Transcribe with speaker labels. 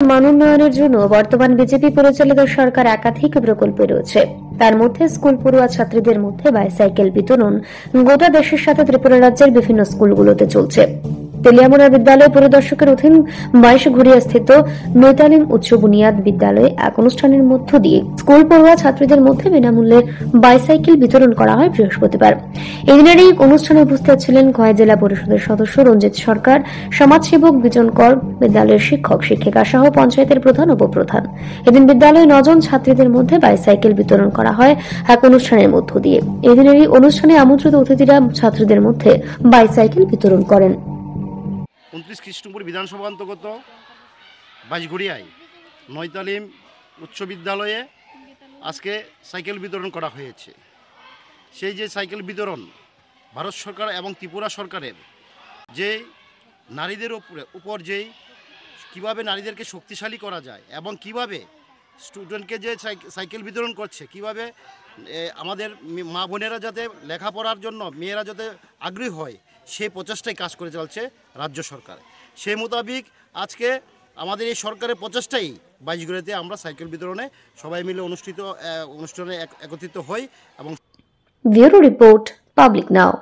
Speaker 1: মান উন্নয়নের জন্য বর্তমান বিজেপি পরিচালিত সরকার একাধিক প্রকল্পে রয়েছে। তার মধ্যে স্কুল পড়ুয়া ছাত্রীদের মধ্যে বাইসাইকেল বিতরণ গোটা দেশের সাথে ত্রিপুরা রাজ্যের বিভিন্ন স্কুলগুলোতে চলছে। তেলিয়ামুড়া বিদ্যালয় পরিদর্শকের অধীন 22 ঘড়িয়া স্থিত নৈতালিম উচ্চ বুনিয়াদ বিদ্যালয়ে এক অনুষ্ঠানের মধ্য দিয়ে স্কুল পড়ুয়া ছাত্রীদের মধ্যে বিনামূল্যে বাইসাইকেল বিতরণ করা হয় বৃহস্পতিবার। এদিনের এই অনুষ্ঠানে উপস্থিত ছিলেন খোয়াই জেলা পরিষদের সদস্য রঞ্জিত সরকার, সমাজসেবক বিজন কর, বিদ্যালয়ের শিক্ষক শিক্ষিকা সহ পঞ্চায়েতের প্রধান উপপ্রধান। এদিন বিদ্যালয়ে 9 জন ছাত্রীদের মধ্যে বাইসাইকেল বিতরণ করা হয় এক অনুষ্ঠানের মধ্য দিয়ে। এদিনের এই অনুষ্ঠানে আমন্ত্রিত অতিথিরা ছাত্রীদের মধ্যে বাইসাইকেল বিতরণ করেন।
Speaker 2: 29 কৃষ্ণপুর বিধানসভা অন্তর্গত বাইশঘড়িয়ায় নৈতালিম উচ্চ বিদ্যালয়ে আজকে সাইকেল বিতরণ করা হয়েছে। সেই যে সাইকেল বিতরণ ভারত সরকার এবং ত্রিপুরা সরকারের যে নারীদের উপর যেই কীভাবে নারীদেরকে শক্তিশালী করা যায় এবং কিভাবে স্টুডেন্টকে যে সাইকেল বিতরণ করছে, কিভাবে আমাদের মা বোনেরা যাতে লেখাপড়ার জন্য মেয়েরা যাতে আগ্রহী হয়, সেই প্রচেষ্টায় কাজ করে চলছে রাজ্য সরকার। সেই মোতাবিক আজকে আমাদের এই সরকারের প্রচেষ্টাই বাইশঘড়িয়াতে আমরা সাইকেল বিতরণে সবাই মিলে অনুষ্ঠানে একত্রিত হই। এবং
Speaker 1: ব্যুরো রিপোর্ট, পাবলিক নাও।